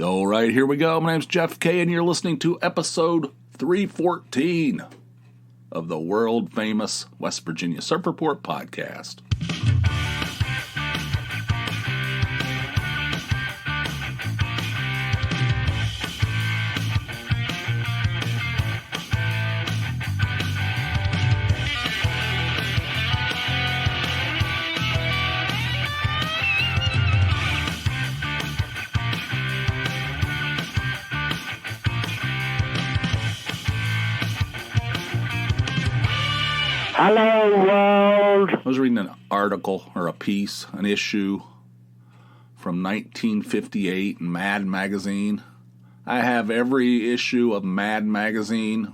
All right, here we go. My name's Jeff K, and you're listening to episode 314 of the world-famous West Virginia Surf Report podcast. Hello, world. I was reading an article or a piece, an issue from 1958 in Mad Magazine. I have every issue of Mad Magazine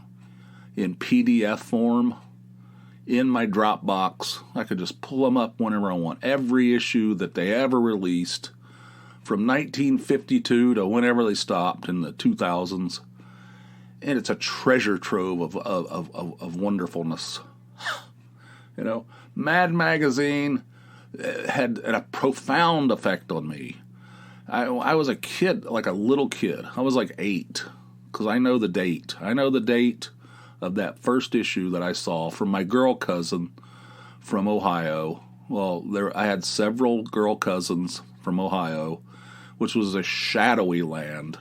in PDF form in my Dropbox. I could just pull them up whenever I want. Every issue that they ever released from 1952 to whenever they stopped in the 2000s. And it's a treasure trove of wonderfulness. You know, Mad Magazine had a profound effect on me. I was a kid, like a little kid. I was like 8, because I know the date. I know the date of that first issue that I saw from my girl cousin from Ohio. Well, I had several girl cousins from Ohio, which was a shadowy land,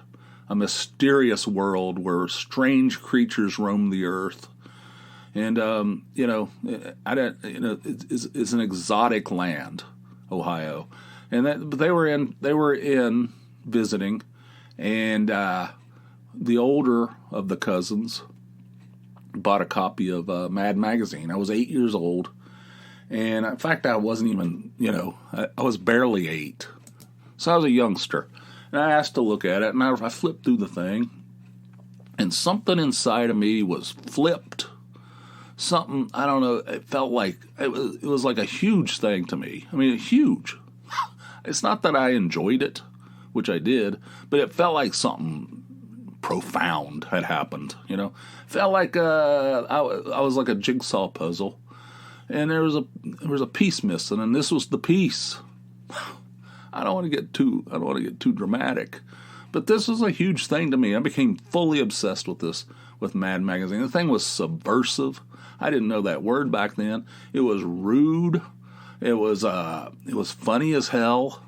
a mysterious world where strange creatures roam the earth. And it's an exotic land, Ohio, but they were in visiting, and the older of the cousins bought a copy of Mad Magazine. I was 8 years old, and in fact, I wasn't even, I was barely 8, so I was a youngster, and I asked to look at it, and I flipped through the thing, and something inside of me was flipped. Something, I don't know, it felt like, it was like a huge thing to me. I mean, huge. It's not that I enjoyed it, which I did, but it felt like something profound had happened, It felt like I was like a jigsaw puzzle, and there was a piece missing, and this was the piece. I don't want to get too dramatic, but this was a huge thing to me. I became fully obsessed with Mad Magazine. The thing was subversive. I didn't know that word back then. It was rude. It was funny as hell.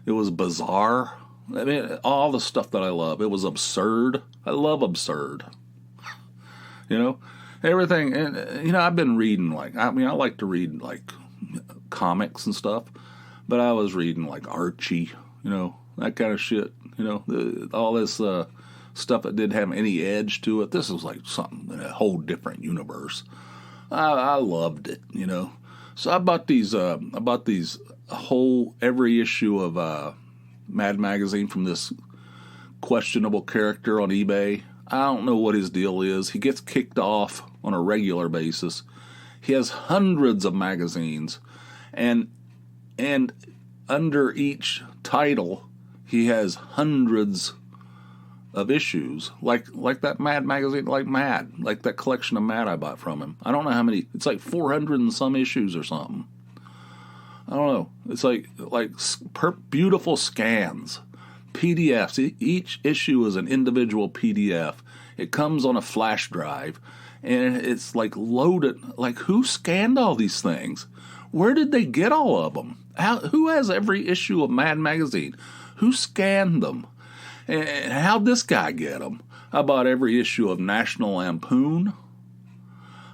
It was bizarre. I mean, all the stuff that I love. It was absurd. I love absurd. Everything. And I've been reading I like to read comics and stuff, but I was reading Archie. That kind of shit. All this stuff that didn't have any edge to it. This was like something in a whole different universe. I loved it, So I bought every issue of Mad Magazine from this questionable character on eBay. I don't know what his deal is. He gets kicked off on a regular basis. He has hundreds of magazines, and under each title, he has hundreds of issues, like that Mad Magazine, like that collection of Mad I bought from him. I don't know how many. It's like 400 and some issues or something. I don't know. It's like beautiful scans, PDFs. Each issue is an individual PDF. It comes on a flash drive, and it's loaded. Who scanned all these things? Where did they get all of them? Who has every issue of Mad Magazine? Who scanned them? And how'd this guy get them? I bought every issue of National Lampoon.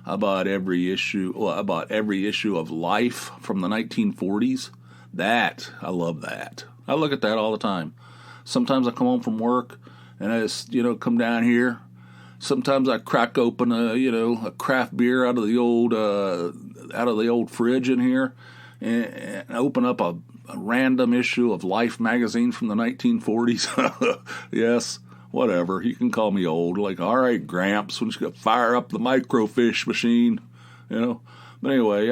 I bought every issue of Life from the 1940s. I love that. I look at that all the time. Sometimes I come home from work and I just, come down here. Sometimes I crack open a craft beer out of the old fridge in here and open up a random issue of Life magazine from the 1940s. Yes, whatever. You can call me old. All right, Gramps, when you fire up the microfiche machine, But anyway,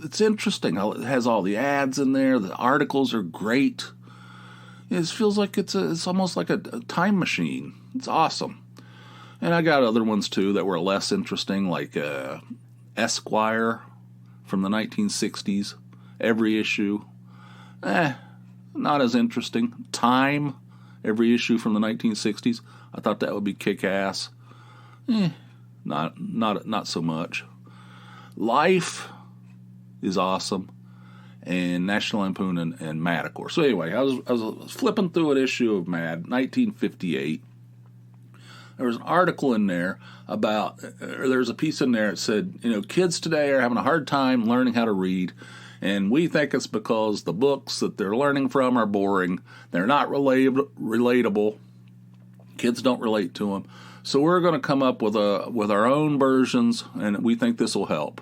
it's interesting. It has all the ads in there. The articles are great. It feels like it's almost like a time machine. It's awesome. And I got other ones too that were less interesting, like Esquire from the 1960s. Every issue. Not as interesting. Time every issue from the 1960s. I thought that would be kick-ass. Not so much. Life is awesome, and National Lampoon and Mad, of course. So anyway, I was flipping through an issue of Mad, 1958. There was an article in there about, or there's a piece in there that said, kids today are having a hard time learning how to read, and we think it's because the books that they're learning from are boring. They're not relatable. Kids don't relate to them. So we're going to come up with our own versions, and we think this will help.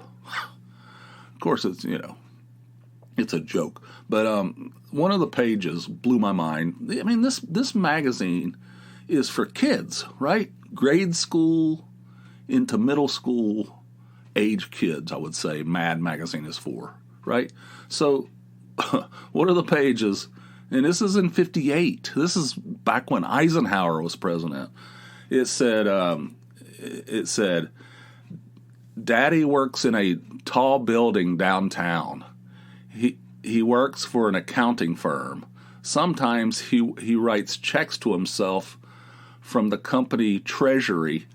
Of course, it's a joke. But one of the pages blew my mind. I mean, this magazine is for kids, right? Grade school into middle school age kids, I would say Mad magazine is for, right? So what are the pages? And this is in 58. This is back when Eisenhower was president. It said, Daddy works in a tall building downtown. He works for an accounting firm. Sometimes he writes checks to himself from the company treasury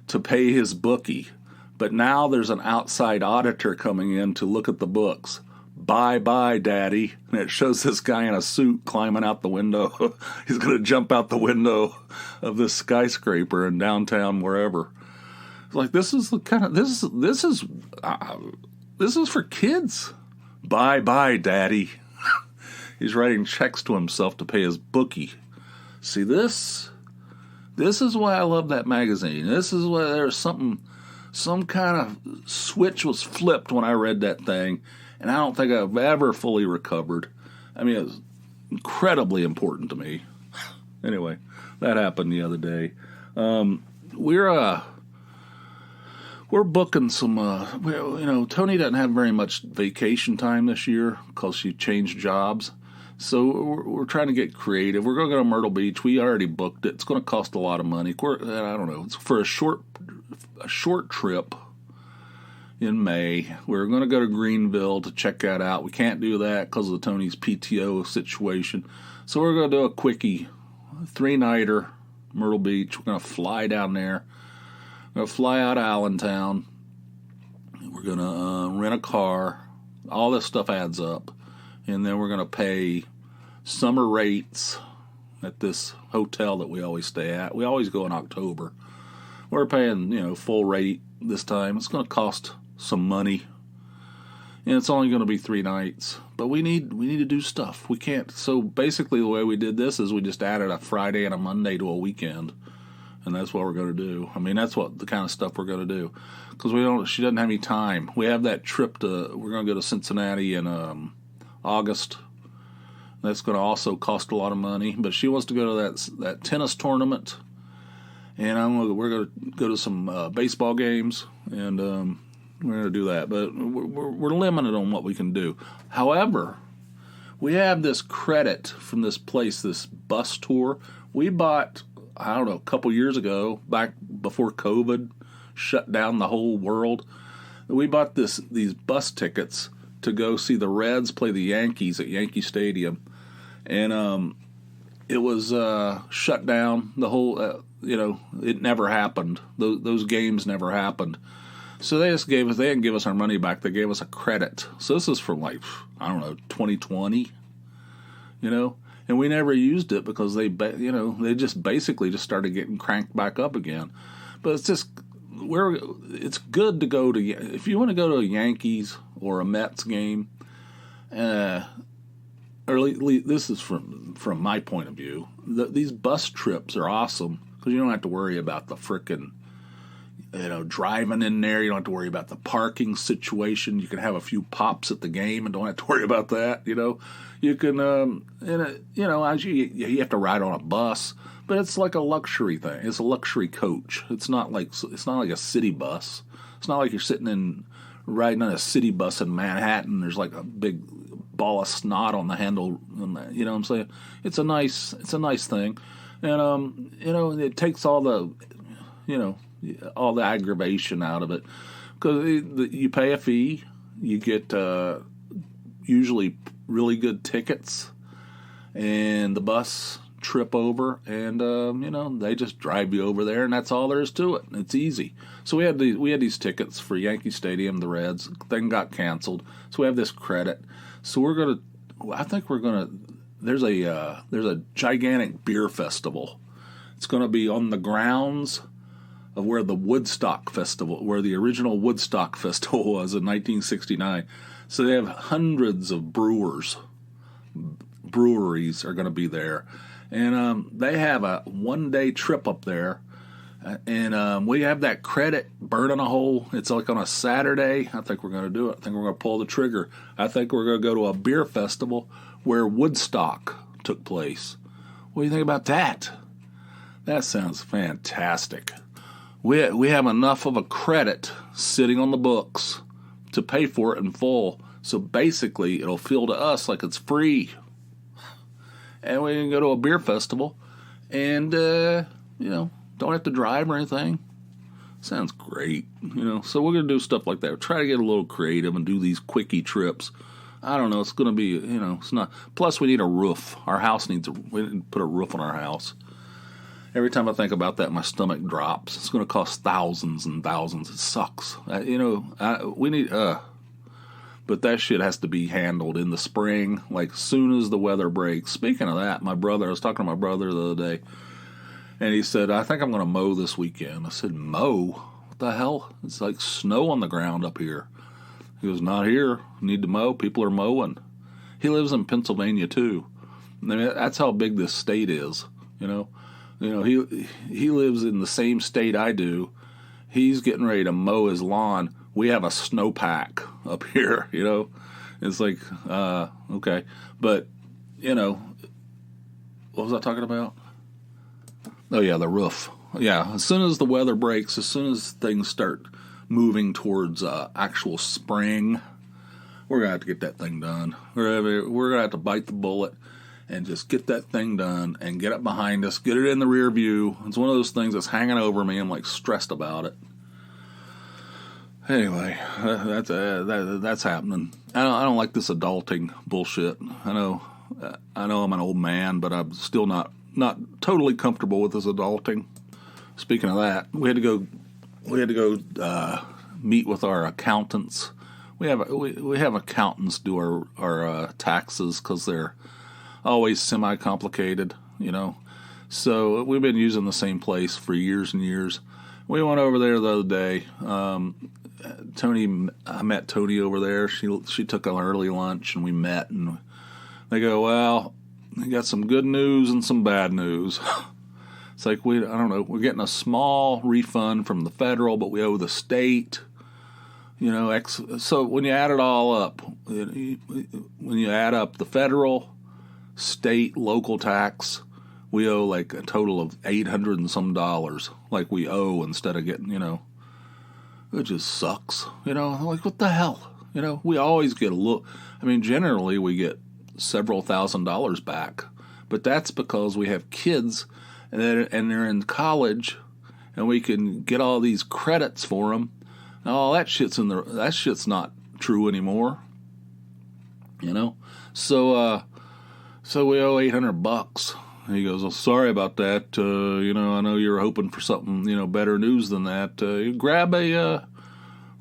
to pay his bookie. But now there's an outside auditor coming in to look at the books. Bye-bye, Daddy. And it shows this guy in a suit climbing out the window. He's going to jump out the window of this skyscraper in downtown wherever. Like, this is the kind of this is for kids. Bye-bye, Daddy. He's writing checks to himself to pay his bookie. See, this is why I love that magazine. This is why there's some kind of switch was flipped when I read that thing, and I don't think I've ever fully recovered. I mean, it was incredibly important to me. Anyway, that happened the other day. We're booking some, Tony doesn't have very much vacation time this year because she changed jobs. So we're trying to get creative. We're going to go to Myrtle Beach. We already booked it. It's going to cost a lot of money. I don't know. It's for a short trip in May. We're going to go to Greenville to check that out. We can't do that because of Tony's PTO situation. So we're going to do a quickie, 3-nighter, Myrtle Beach. We're going to fly down there. We're going to fly out of Allentown. We're going to rent a car. All this stuff adds up. And then we're going to pay summer rates at this hotel that we always stay at. We always go in October. We're paying, full rate this time. It's going to cost some money. And it's only going to be 3 nights. But we need to do stuff. We can't. So basically the way we did this is we just added a Friday and a Monday to a weekend. And that's what we're going to do. I mean, that's what the kind of stuff we're going to do. Because she doesn't have any time. We have that trip we're going to go to Cincinnati in August. That's going to also cost a lot of money. But she wants to go to that tennis tournament. And we're going to go to some baseball games. And we're going to do that. But we're limited on what we can do. However, we have this credit from this place, this bus tour. We bought, I don't know, a couple years ago, back before COVID shut down the whole world. We bought these bus tickets to go see the Reds play the Yankees at Yankee Stadium. And it was shut down. The whole, it never happened. Those games never happened. So they didn't give us our money back. They gave us a credit. So this is from 2020, and we never used it because they just basically just started getting cranked back up again. But it's just, it's good to go to, if you want to go to a Yankees or a Mets game, or this is from my point of view, these bus trips are awesome because you don't have to worry about the frickin', driving in there. You don't have to worry about the parking situation. You can have a few pops at the game and don't have to worry about that. You can, you have to ride on a bus, but it's like a luxury thing. It's a luxury coach. It's not like a city bus. It's not like you're riding on a city bus in Manhattan. There's like a big ball of snot on the handle. You know what I'm saying? It's a nice thing, and it takes all the aggravation out of it because you pay a fee. You get usually really good tickets, and the bus trip over, and they just drive you over there, and that's all there is to it. It's easy. So we had these tickets for Yankee Stadium, the Reds. Thing got canceled, so we have this credit. So there's a gigantic beer festival. It's going to be on the grounds of where the original Woodstock Festival was in 1969. So they have hundreds of breweries are going to be there. And they have a one-day trip up there. And we have that credit burning a hole. It's like on a Saturday. I think we're going to do it. I think we're going to pull the trigger. I think we're going to go to a beer festival where Woodstock took place. What do you think about that? That sounds fantastic. We have enough of a credit sitting on the books to pay for it in full. So basically, it'll feel to us like it's free. And we can go to a beer festival and, don't have to drive or anything. Sounds great, So we're going to do stuff like that. We'll try to get a little creative and do these quickie trips. I don't know. It's going to be, it's not. Plus, we need a roof. Our house we need to put a roof on our house. Every time I think about that, my stomach drops. It's going to cost thousands and thousands. It sucks. We need, but that shit has to be handled in the spring, like soon as the weather breaks. Speaking of that, I was talking to my brother the other day, and he said, I think I'm going to mow this weekend. I said, mow? What the hell? It's like snow on the ground up here. He goes, not here. Need to mow. People are mowing. He lives in Pennsylvania, too. I mean, that's how big this state is, he lives in the same state I do. He's getting ready to mow his lawn. We have a snowpack up here, It's like, okay. But, what was I talking about? Oh, yeah, the roof. Yeah, as soon as the weather breaks, as soon as things start moving towards actual spring, we're going to have to get that thing done. We're going to have to bite the bullet and just get that thing done and get it behind us, get it in the rear view. It's one of those things that's hanging over me. I'm like stressed about it. Anyway, that's happening. I don't like this adulting bullshit. I know I'm an old man, but I'm still not totally comfortable with this adulting. Speaking of that, we had to go meet with our accountants. We have accountants do our taxes because they're always semi-complicated, So we've been using the same place for years and years. We went over there the other day. I met Tony over there. She took an early lunch, and we met. And they go, well, we got some good news and some bad news. It's like, I don't know. We're getting a small refund from the federal, but we owe the state. So when you add it all up, when you add up the federal, state, local tax, we owe like a total of $800 and some dollars, like we owe instead of getting, it just sucks, like what the hell, we always get a little, generally we get several $1,000s back, but that's because we have kids and they're in college and we can get all these credits for them. Oh, that shit's not true anymore, So we owe $800. He goes, well, sorry about that. I know you're hoping for something, better news than that.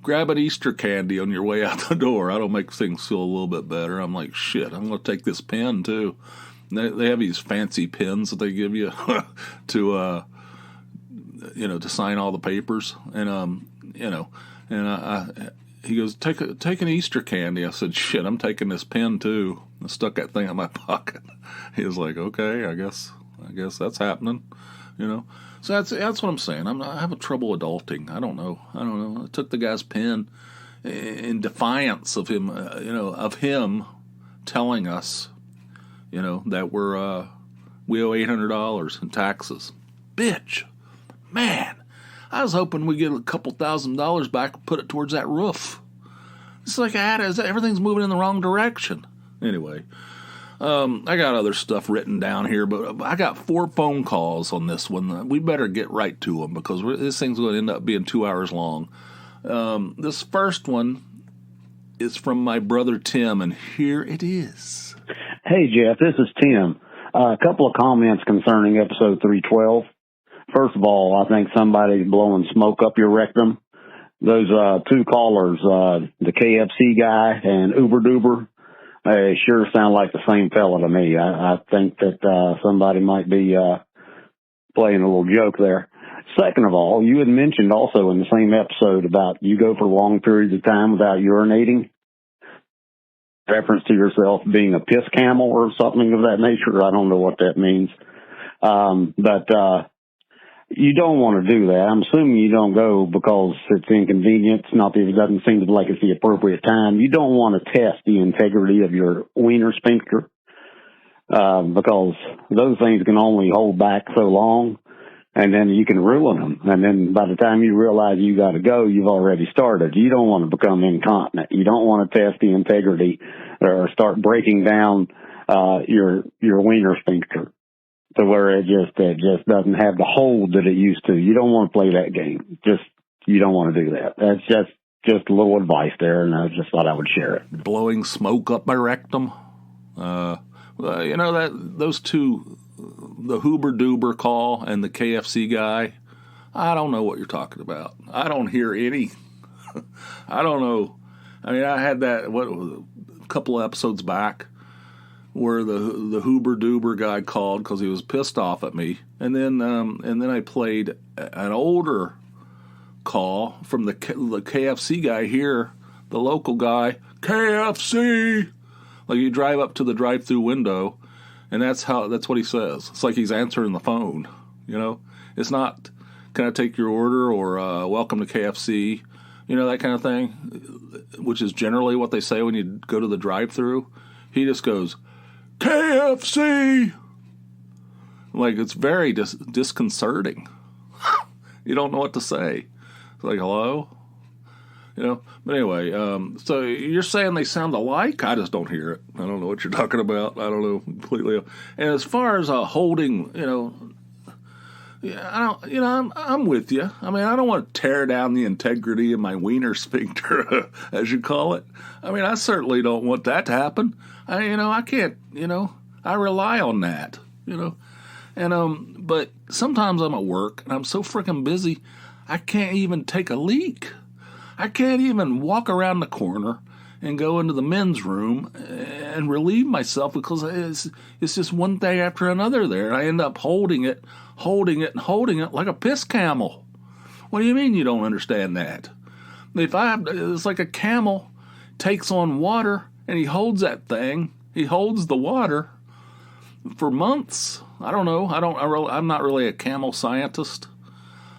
Grab an Easter candy on your way out the door. That'll make things feel a little bit better. I'm like, shit, I'm going to take this pen too. They have these fancy pens that they give you to sign all the papers. And, he goes, take an Easter candy. I said, shit, I'm taking this pen too. I stuck that thing in my pocket. He was like, okay, I guess that's happening, So that's what I'm saying. I have a trouble adulting. I don't know. I took the guy's pen in defiance of him, of him telling us, that we owe $800 in taxes. Bitch, man. I was hoping we'd get a couple $1,000s back and put it towards that roof. It's like everything's moving in the wrong direction. Anyway, I got other stuff written down here, but I got 4 phone calls on this one. We better get right to them because this thing's going to end up being 2 hours long. This first one is from my brother Tim, and here it is. Hey, Jeff, this is Tim. A couple of comments concerning episode 312. First of all, I think somebody's blowing smoke up your rectum. Those two callers, the KFC guy and Uber Duber, they sure sound like the same fella to me. I think that somebody might be playing a little joke there. Second of all, you had mentioned also in the same episode about you go for long periods of time without urinating. Reference to yourself being a piss camel or something of that nature. I don't know what that means. But you don't want to do that. I'm assuming you don't go because it's inconvenient. It's not that it doesn't seem like it's the appropriate time. You don't want to test the integrity of your wiener sphincter because those things can only hold back so long, and then you can ruin them. And then by the time you realize you got to go, you've already started. You don't want to become incontinent. You don't want to test the integrity or start breaking down your wiener sphincter to where it just doesn't have the hold that it used to. You don't want to play that game. You don't want to do that. That's just a little advice there, and I just thought I would share it. Blowing smoke up my rectum. That those two, the Huber Duber call and the KFC guy, I don't know what you're talking about. I don't hear any. I don't know. I mean, I had that a couple of episodes back where the Huber Duber guy called because he was pissed off at me, and then I played an older call from the KFC guy here, the local guy, KFC. Like you drive up to the drive-through window, and that's what he says. It's like he's answering the phone. You know, it's not, can I take your order, or welcome to KFC, that kind of thing, which is generally what they say when you go to the drive-through. He just goes, KFC! Like, it's very disconcerting. You don't know what to say. It's like, hello? But anyway, so you're saying they sound alike? I just don't hear it. I don't know what you're talking about. I don't know completely. And as far as holding, I'm with you. I mean, I don't want to tear down the integrity of my wiener sphincter, as you call it. I mean, I certainly don't want that to happen. I can't, I rely on that, And, but sometimes I'm at work and I'm so freaking busy, I can't even take a leak. I can't even walk around the corner and go into the men's room and relieve myself because it's just one thing after another there. I end up holding it like a piss camel. What do you mean you don't understand that? It's like a camel takes on water and he holds that thing. He holds the water for months. I don't know. I'm not really a camel scientist.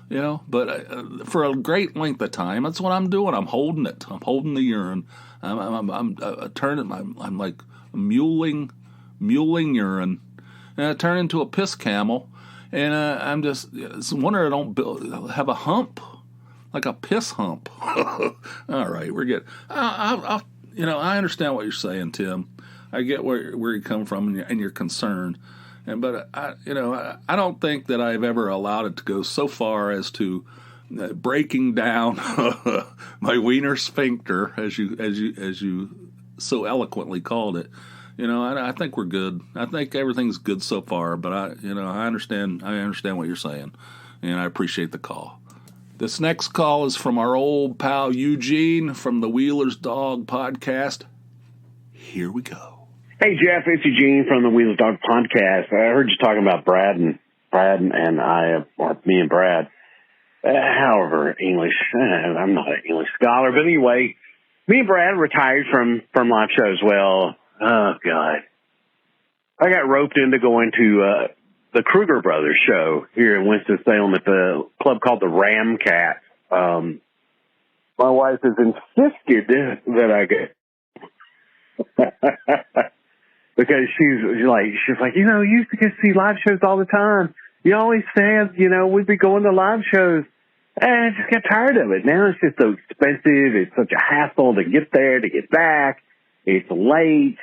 But for a great length of time, that's what I'm doing. I'm holding it. I'm holding the urine. I'm turning. I'm like muling urine, and I turn into a piss camel. And I'm just wondering I don't have a hump, like a piss hump. All right, we're good. I understand what you're saying, Tim. I get where you come from and your concern. But I don't think that I've ever allowed it to go so far as to breaking down my wiener sphincter, as you so eloquently called it. I think we're good. I think everything's good so far. But I understand what you're saying, and I appreciate the call. This next call is from our old pal Eugene from the Wheeler's Dog podcast. Here we go. Hey, Jeff, it's Eugene from the Wheeler's Dog podcast. I heard you talking about Brad and I, or me and Brad. However, English, I'm not an English scholar, but anyway, me and Brad retired from live shows. Well, oh, God. I got roped into going to the Kruger Brothers show here in Winston-Salem at the club called the Ram Cat. My wife has insisted that I get... Because she's like, you used to get to see live shows all the time. You always said, we'd be going to live shows. And I just got tired of it. Now it's just so expensive. It's such a hassle to get there, to get back. It's late.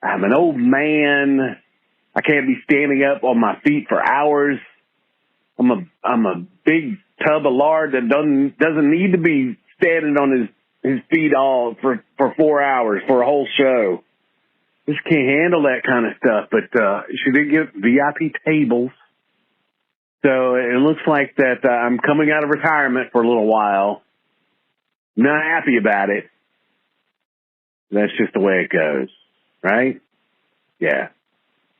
I'm an old man. I can't be standing up on my feet for hours. I'm a big tub of lard that doesn't need to be standing on his feet all for 4 hours for a whole show. just can't handle that kind of stuff. But she did get VIP tables. So it looks like that I'm coming out of retirement for a little while. Not happy about it. That's just the way it goes, right? Yeah.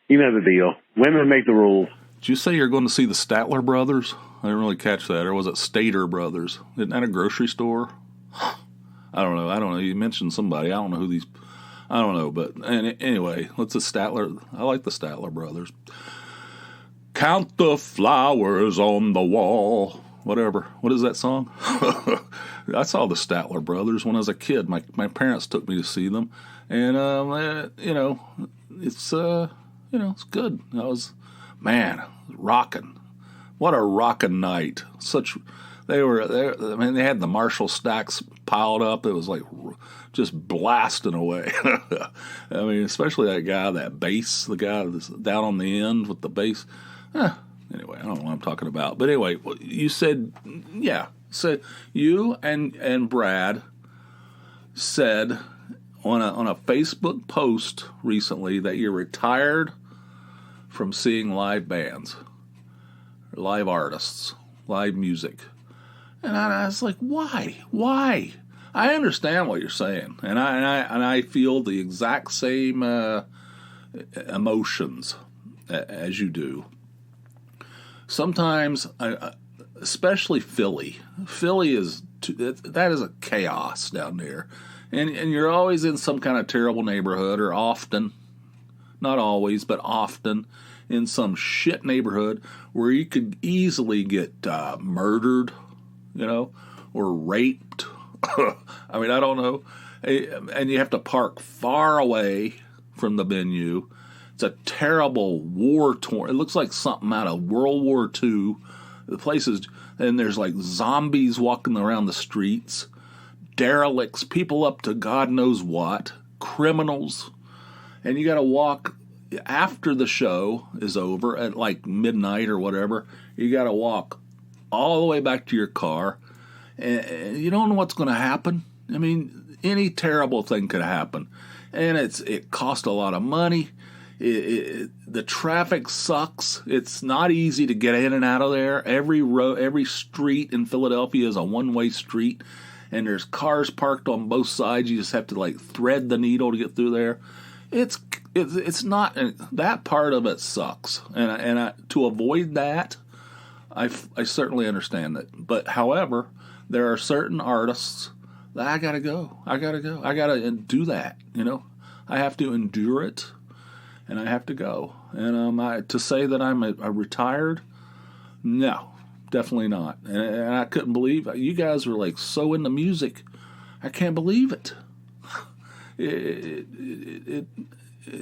You know the deal. Women make the rules. Did you say you're going to see the Statler Brothers? I didn't really catch that. Or was it Stater Brothers? Isn't that a grocery store? I don't know. You mentioned somebody. I don't know who these... I don't know. But anyway, what's the Statler... I like the Statler Brothers. Count the flowers on the wall. Whatever. What is that song? I saw the Statler Brothers when I was a kid. My parents took me to see them. And, it's good. I was... Man, rocking. What a rocking night. They had the Marshall stacks piled up. It was like just blasting away. I mean, especially that bass, the guy that's down on the end with the bass. Anyway, I don't know what I'm talking about. But anyway, you said, so you and Brad said on a Facebook post recently that you're retired from seeing live bands, live artists, live music. And I was like, why? Why? I understand what you're saying. And I feel the exact same emotions as you do. Sometimes, especially Philly is that is a chaos down there. And you're always in some kind of terrible neighborhood, or often, not always, but often, in some shit neighborhood where you could easily get murdered, or raped. I mean, I don't know. And you have to park far away from the venue. It's a terrible war-torn... It looks like something out of World War II. The place is... And there's like zombies walking around the streets. Derelicts, people up to God knows what. Criminals. And you got to walk... After the show is over, at like midnight or whatever, you got to walk all the way back to your car. And you don't know what's going to happen. I mean, any terrible thing could happen. And it costs a lot of money. The traffic sucks. It's not easy to get in and out of there. Every street in Philadelphia is a one-way street. And there's cars parked on both sides. You just have to like thread the needle to get through there. It's not, that part of it sucks, and to avoid that, I certainly understand it. But however, there are certain artists that I gotta go. I gotta do that. I have to endure it, and I have to go. And to say that I'm a retired, no, definitely not. And I couldn't believe you guys were like so into music. I can't believe it. It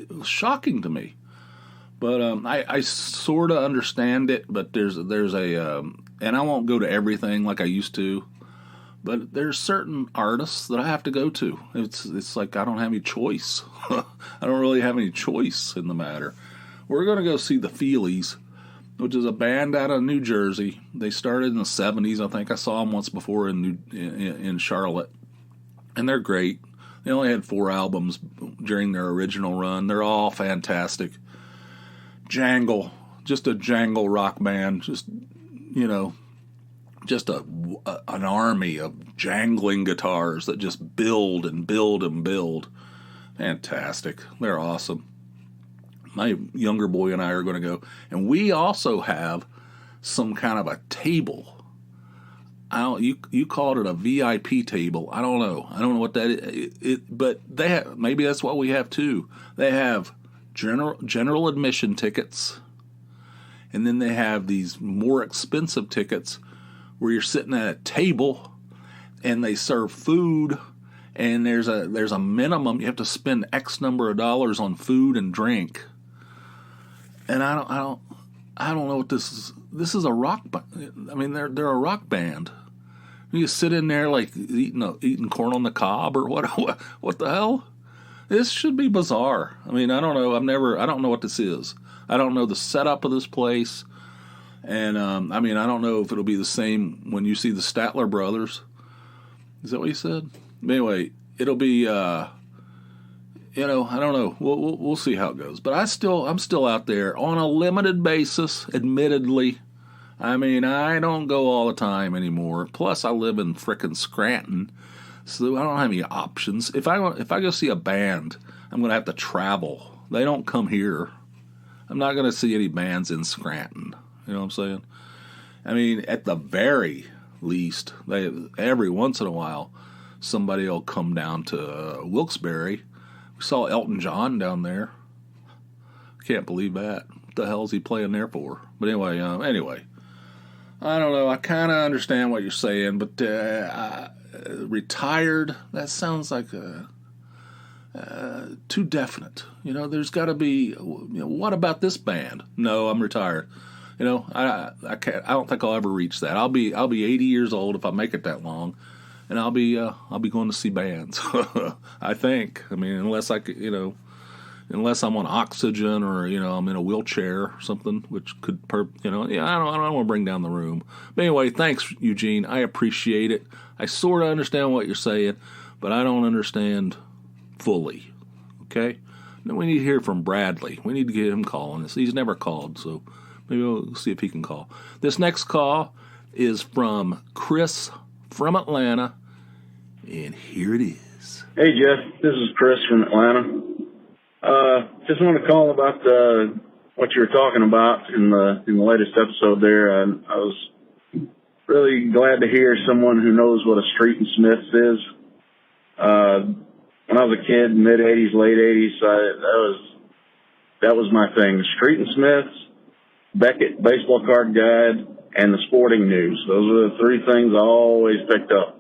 was shocking to me, but I sort of understand it. But there's a and I won't go to everything like I used to, but there's certain artists that I have to go to. It's like I don't have any choice. I don't really have any choice in the matter. We're gonna go see the Feelies, which is a band out of New Jersey. They started in the 70s, I think. I saw them once before in Charlotte, and they're great. They only had 4 albums during their original run. They're all fantastic. Jangle, just a jangle rock band. Just an army of jangling guitars that just build and build and build. Fantastic. They're awesome. My younger boy and I are going to go. And we also have some kind of a table. You called it a VIP table. I don't know what that is. But they have, maybe that's what we have too. They have general admission tickets, and then they have these more expensive tickets where you're sitting at a table and they serve food, and there's a minimum. You have to spend X number of dollars on food and drink. And I don't know what this is. This is a rock. I mean, they're a rock band. You sit in there like eating corn on the cob or what? What the hell? This should be bizarre. I mean, I don't know. I don't know what this is. I don't know the setup of this place. And I don't know if it'll be the same when you see the Statler Brothers. Is that what you said? Anyway, it'll be I don't know. We'll see how it goes. But I'm still out there on a limited basis, admittedly. I mean, I don't go all the time anymore. Plus, I live in frickin' Scranton, so I don't have any options. If I go see a band, I'm going to have to travel. They don't come here. I'm not going to see any bands in Scranton. You know what I'm saying? I mean, at the very least, every once in a while, somebody will come down to Wilkes-Barre. We saw Elton John down there. Can't believe that. What the hell is he playing there for? But anyway, I don't know. I kind of understand what you're saying, but retired, that sounds like too definite. There's got to be, what about this band? No, I'm retired. I don't think I'll ever reach that. I'll be 80 years old if I make it that long, and I'll be going to see bands. I think. I mean, unless unless I'm on oxygen or I'm in a wheelchair or something, which could I don't want to bring down the room. But anyway, thanks, Eugene. I appreciate it. I sort of understand what you're saying, but I don't understand fully. Okay? Now we need to hear from Bradley. We need to get him calling us. He's never called, so maybe we'll see if he can call. This next call is from Chris from Atlanta, and here it is. Hey, Jeff. This is Chris from Atlanta. Just want to call about what you were talking about in the latest episode there. I was really glad to hear someone who knows what a Street and Smiths is. When I was a kid, mid '80s, late '80s, that was my thing. Street and Smiths, Beckett Baseball Card Guide, and the Sporting News. Those are the three things I always picked up.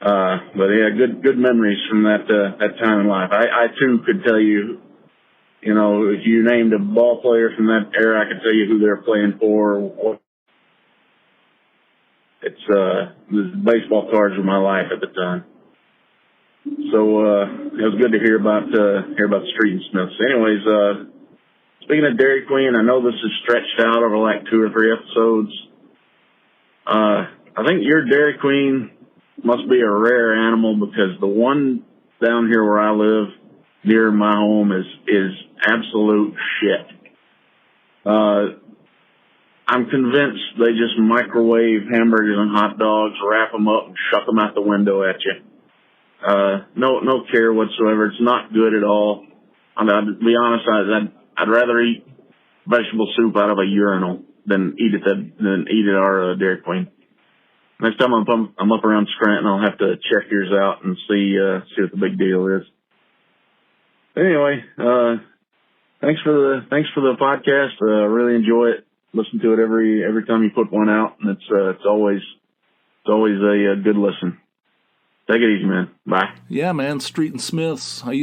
But yeah, good memories from that time in life. I too could tell you, if you named a ball player from that era, I could tell you who they're playing for. The baseball cards were my life at the time. So, it was good to hear about Street and Smiths. Anyways, speaking of Dairy Queen, I know this is stretched out over like 2 or 3 episodes. I think your Dairy Queen must be a rare animal, because the one down here where I live near my home is absolute shit. I'm convinced they just microwave hamburgers and hot dogs, wrap them up, and shuck them out the window at you. No care whatsoever. It's not good at all. I mean, to be honest, I'd rather eat vegetable soup out of a urinal than eat it at our Dairy Queen. Next time I'm up around Scranton, I'll have to check yours out and see what the big deal is. Anyway, thanks for the podcast. I really enjoy it. Listen to it every time you put one out, and it's always a good listen. Take it easy, man. Bye. Yeah, man. Street and Smiths. I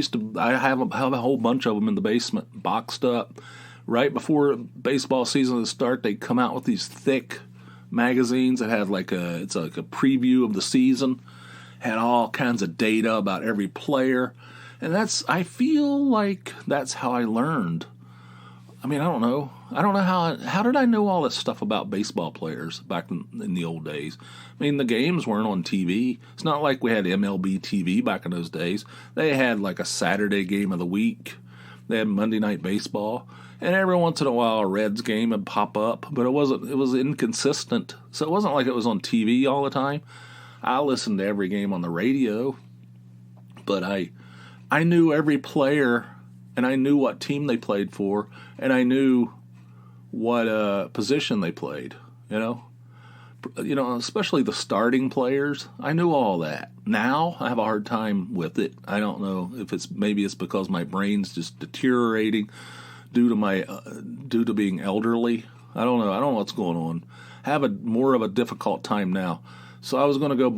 have a whole bunch of them in the basement, boxed up. Right before baseball season would start, they come out with these thick magazines that had it's like a preview of the season, had all kinds of data about every player, and I feel like that's how I learned. I mean, I don't know how did I know all this stuff about baseball players back in the old days. I mean, the games weren't on TV. It's not like we had MLB TV back in those days. They had like a Saturday game of the week. They had Monday Night Baseball. And every once in a while, a Reds game would pop up, but it was inconsistent. So it wasn't like it was on TV all the time. I listened to every game on the radio, but I knew every player, and I knew what team they played for, and I knew what position they played. Especially the starting players. I knew all that. Now I have a hard time with it. I don't know if maybe it's because my brain's just deteriorating due to being elderly. I don't know what's going on. I have more of a difficult time now. So I was going to go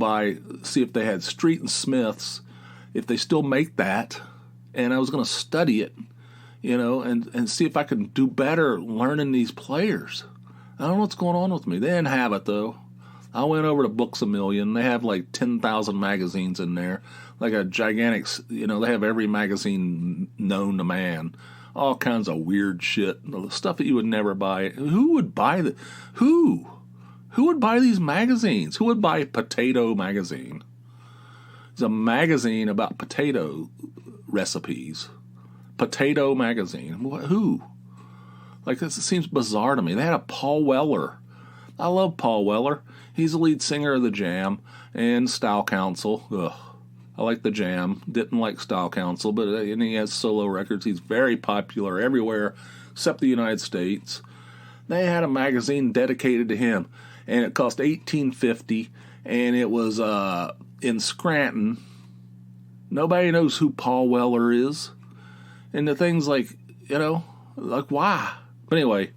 see if they had Street and Smiths, if they still make that, and I was going to study it, and see if I can do better learning these players. I don't know what's going on with me. They didn't have it, though. I went over to Books A Million. They have like 10,000 magazines in there, like a gigantic, they have every magazine known to man. All kinds of weird shit, stuff that you would never buy. Who would buy Who would buy these magazines? Who would buy Potato Magazine? It's a magazine about potato recipes. Potato Magazine. Who? Like, this seems bizarre to me. They had a Paul Weller. I love Paul Weller. He's the lead singer of the Jam and Style Council. Ugh. I like the Jam. Didn't like Style Council, but and he has solo records. He's very popular everywhere except the United States. They had a magazine dedicated to him, and it cost $18.50, and it was in Scranton. Nobody knows who Paul Weller is. And the thing's like, like, why? But anyway,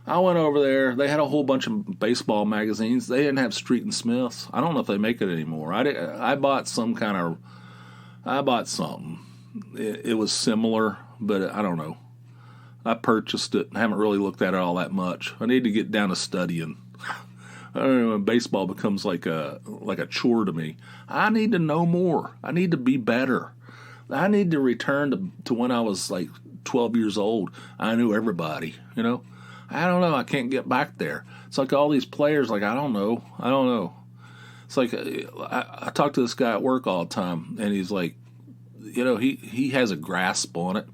I went over there. They had a whole bunch of baseball magazines. They didn't have Street and Smiths. I don't know if they make it anymore. I bought something. It was similar, but I don't know. I purchased it. I haven't really looked at it all that much. I need to get down to studying. I don't know, when baseball becomes like a chore to me. I need to know more. I need to be better. I need to return to when I was like 12 years old. I knew everybody, I don't know. I can't get back there. It's like all these players, like, I don't know. It's like, I talk to this guy at work all the time, and he's like, he has a grasp on it.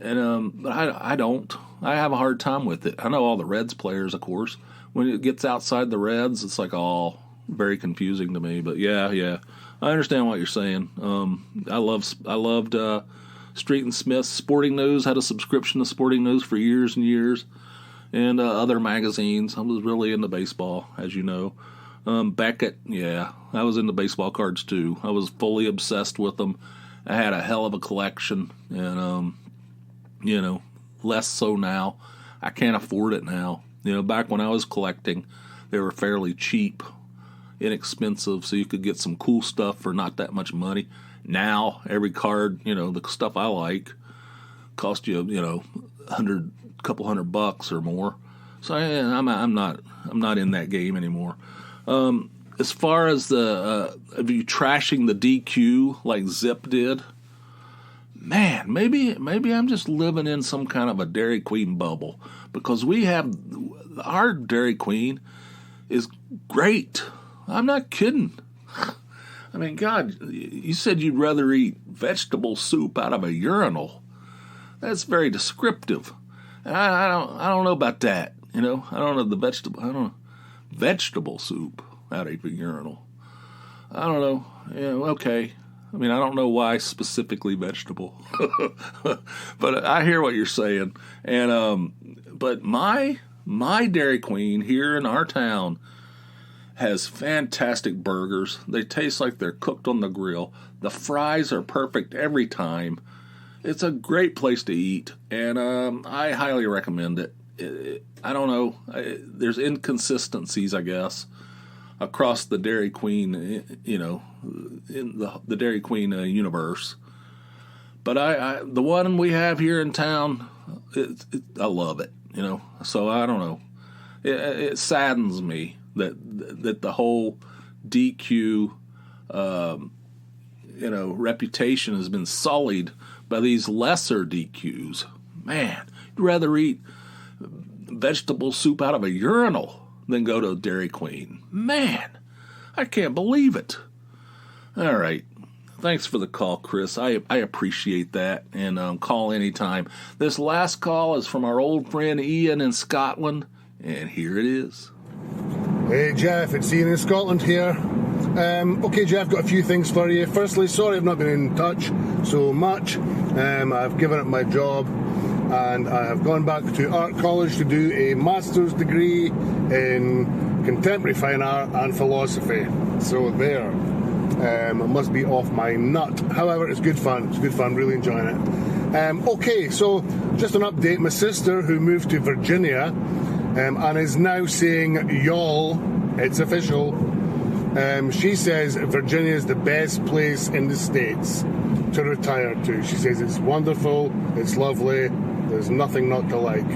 And, but I don't. I have a hard time with it. I know all the Reds players, of course. When it gets outside the Reds, it's like all very confusing to me. But yeah. I understand what you're saying. I loved Street and Smith's. Sporting News, had a subscription to Sporting News for years and years, and other magazines. I was really into baseball, as you know. Beckett, yeah, I was into baseball cards too. I was fully obsessed with them. I had a hell of a collection, and less so now. I can't afford it now. Back when I was collecting, they were fairly cheap, inexpensive, so you could get some cool stuff for not that much money. Now, every card, the stuff I like, cost you, couple $100 or more. So I'm not in that game anymore. As far as of you trashing the DQ like Zip did, man, maybe I'm just living in some kind of a Dairy Queen bubble, because our Dairy Queen is great. I'm not kidding. I mean, God, you said you'd rather eat vegetable soup out of a urinal. That's very descriptive. And I don't know about that. I don't know vegetable soup out of a urinal. I don't know. Yeah, okay. I mean, I don't know why specifically vegetable, but I hear what you're saying. And but my Dairy Queen here in our town has fantastic burgers. They taste like they're cooked on the grill. The fries are perfect every time. It's a great place to eat, and I highly recommend it. I don't know. There's inconsistencies, I guess, across the Dairy Queen, in the Dairy Queen universe. But the one we have here in town, I love it. So I don't know. It saddens me that the whole DQ, reputation has been sullied by these lesser DQs. Man, you'd rather eat vegetable soup out of a urinal than go to Dairy Queen. Man, I can't believe it. All right. Thanks for the call, Chris. I appreciate that, and call anytime. This last call is from our old friend Ian in Scotland, and here it is. Hey, Jeff, it's Ian in Scotland here. Okay, Jeff, got a few things for you. Firstly, sorry I've not been in touch so much. I've given up my job, and I have gone back to art college to do a master's degree in contemporary fine art and philosophy. So there. I must be off my nut. However, it's good fun. It's good fun. Really enjoying it. Okay, so just an update. My sister, who moved to Virginia and is now saying y'all, it's official. She says Virginia is the best place in the States to retire to. She says it's wonderful, it's lovely, there's nothing not to like.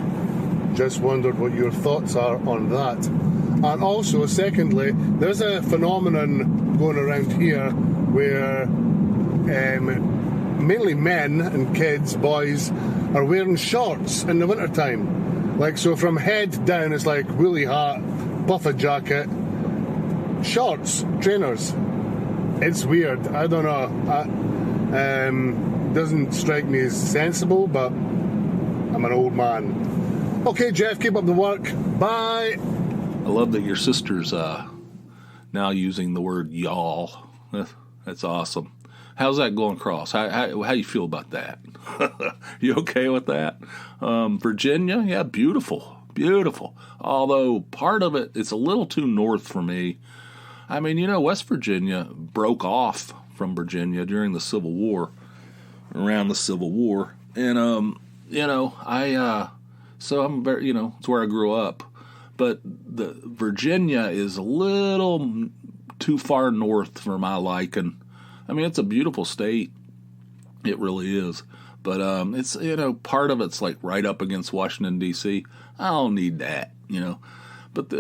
Just wondered what your thoughts are on that. And also, secondly, there's a phenomenon going around here where mainly men and kids, boys, are wearing shorts in the wintertime. Like, so from head down, it's like woolly hat, puffer jacket, shorts, trainers. It's weird. I don't know. doesn't strike me as sensible, but I'm an old man. Okay, Jeff, keep up the work. Bye. I love that your sister's now using the word y'all. That's awesome. How's that going across? How you feel about that? You okay with that? Virginia, yeah, beautiful. Although part of it's a little too north for me. I mean, West Virginia broke off from Virginia during the Civil War, around the Civil War. And, so I'm very, it's where I grew up. But the Virginia is a little too far north for my liking. I mean, it's a beautiful state. It really is. But it's, part of it's like right up against Washington, D.C. I don't need that, But,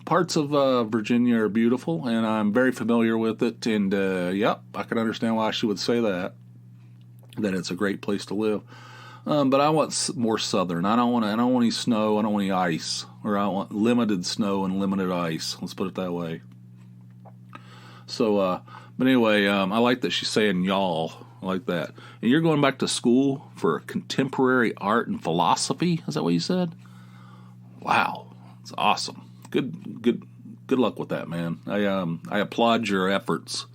parts of Virginia are beautiful, and I'm very familiar with it. And, I can understand why she would say that it's a great place to live. But I want more southern. I don't want any snow. I don't want any ice. Or I want limited snow and limited ice. Let's put it that way. So, but anyway, I like that she's saying y'all. I like that. And you're going back to school for contemporary art and philosophy? Is that what you said? Wow, it's awesome. Good luck with that, man. I applaud your efforts.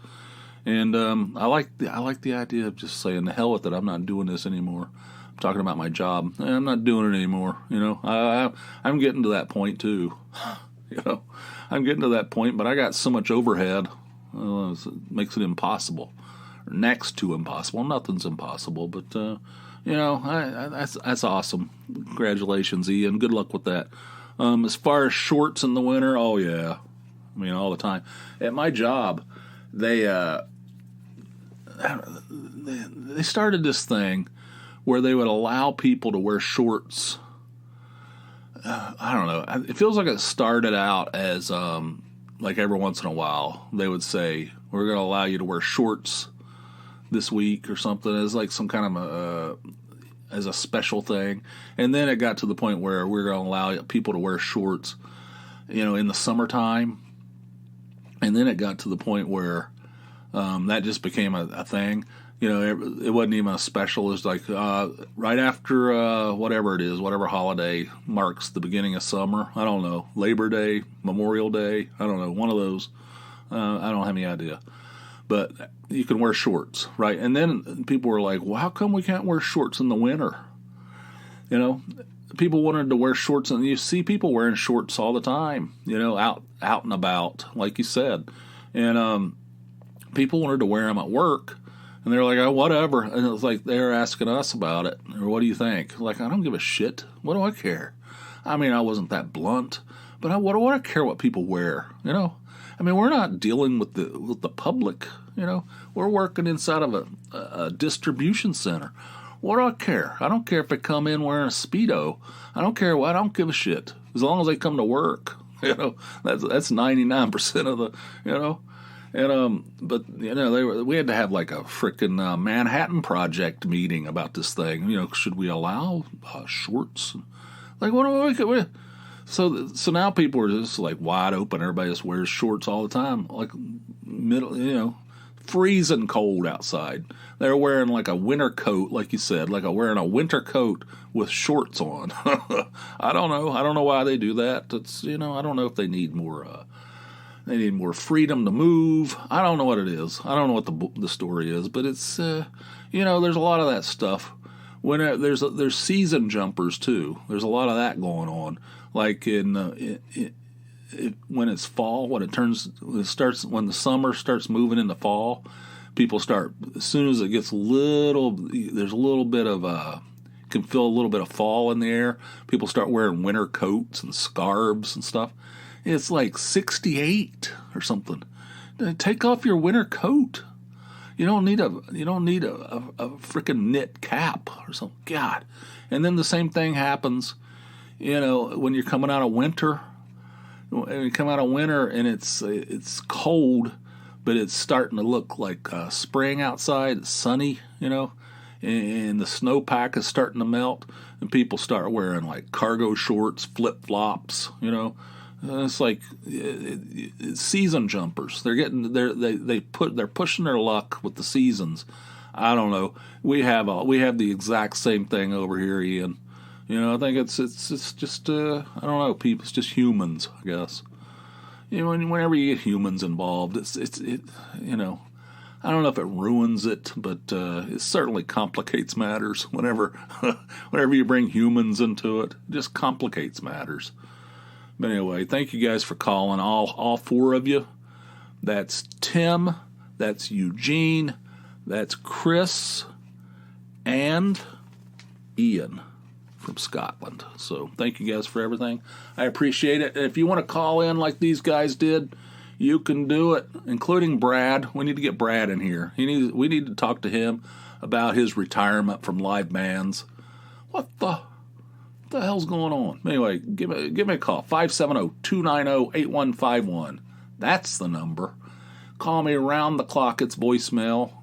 And I like the idea of just saying, the hell with it. I'm not doing this anymore. I'm talking about my job. I'm not doing it anymore. I'm getting to that point too. I'm getting to that point, but I got so much overhead. It makes it impossible, or next to impossible. Nothing's impossible, but that's awesome. Congratulations, Ian. Good luck with that. As far as shorts in the winter, oh yeah, I mean all the time. At my job, they started this thing where they would allow people to wear shorts. I don't know. It feels like it started out as like every once in a while they would say, we're going to allow you to wear shorts this week or something, as like some kind of as a special thing. And then it got to the point where we're going to allow people to wear shorts, in the summertime. And then it got to the point where that just became a thing. It wasn't even a special. It was like right after whatever it is, whatever holiday marks the beginning of summer. I don't know. Labor Day, Memorial Day. I don't know. One of those. I don't have any idea. But you can wear shorts, right? And then people were like, well, how come we can't wear shorts in the winter? People wanted to wear shorts, and you see people wearing shorts all the time, out and about, like you said. And people wanted to wear them at work. And they're like, oh, whatever. And it was like they're asking us about it. Or what do you think? Like, I don't give a shit. What do I care? I mean, I wasn't that blunt. But what do I care what people wear? I mean, we're not dealing with the public. We're working inside of a distribution center. What do I care? I don't care if they come in wearing a Speedo. I don't care what. I don't give a shit. As long as they come to work. That's 99% of the, And but we had to have like a frickin' Manhattan Project meeting about this thing. Should we allow shorts? Like what do we? So now people are just like wide open. Everybody just wears shorts all the time, like freezing cold outside. They're wearing like a winter coat, like you said, wearing a winter coat with shorts on. I don't know why they do that. It's I don't know if they need more. They need more freedom to move. I don't know what it is. I don't know what the story is, but it's there's a lot of that stuff. When there's season jumpers too. There's a lot of that going on. Like when it's fall, when the summer starts moving into fall, people start, as soon as it gets there's a little bit of can feel a little bit of fall in the air. People start wearing winter coats and scarves and stuff. It's like 68 or something. Take off your winter coat. You don't need a freaking knit cap or something. God. And then the same thing happens, when you're coming out of winter. When you come out of winter and it's cold, but it's starting to look like spring outside. It's sunny, and the snowpack is starting to melt, and people start wearing like cargo shorts, flip flops, It's like it's season jumpers. They're pushing their luck with the seasons. I don't know. We have the exact same thing over here, Ian. I think it's just I don't know, people. It's just humans, I guess. Whenever you get humans involved, it I don't know if it ruins it, but it certainly complicates matters. Whenever you bring humans into it, it just complicates matters. But anyway, thank you guys for calling, all four of you. That's Tim, that's Eugene, that's Chris, and Ian from Scotland. So thank you guys for everything. I appreciate it. If you want to call in like these guys did, you can do it, including Brad. We need to get Brad in here. We need to talk to him about his retirement from live bands. What the hell's going on? Anyway, give me a call. 570-290-8151. That's the number. Call me around the clock. It's voicemail.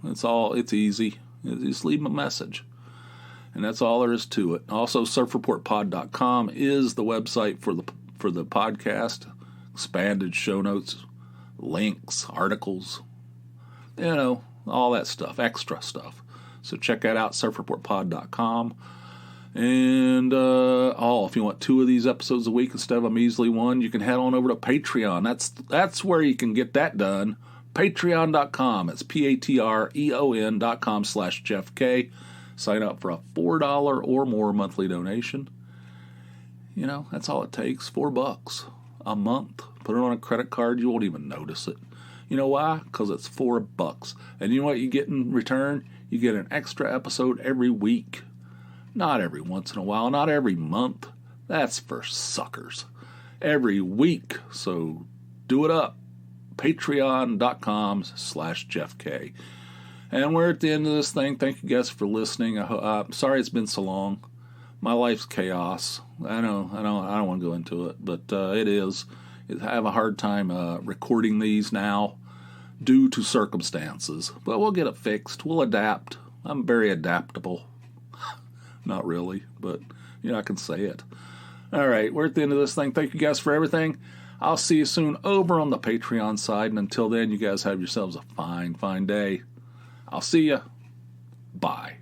It's easy. Just leave a message. And that's all there is to it. Also, surfreportpod.com is the website for the podcast. Expanded show notes, links, articles, all that stuff, extra stuff. So check that out, surfreportpod.com. And if you want 2 of these episodes a week instead of a measly one, you can head on over to Patreon. That's where you can get that done. Patreon.com. It's patreon.com/JeffK. Sign up for a $4 or more monthly donation. That's all it takes. $4 a month. Put it on a credit card. You won't even notice it. You know why? Because it's $4. And you know what you get in return? You get an extra episode every week. Not every once in a while. Not every month. That's for suckers. Every week. So do it up. Patreon.com/JeffK. And we're at the end of this thing. Thank you guys for listening. I'm sorry it's been so long. My life's chaos. I don't want to go into it, but it is. I have a hard time recording these now due to circumstances. But we'll get it fixed. We'll adapt. I'm very adaptable. Not really, but I can say it. All right, we're at the end of this thing. Thank you guys for everything. I'll see you soon over on the Patreon side. And until then, you guys have yourselves a fine, fine day. I'll see you. Bye.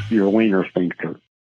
Your wiener sphincter.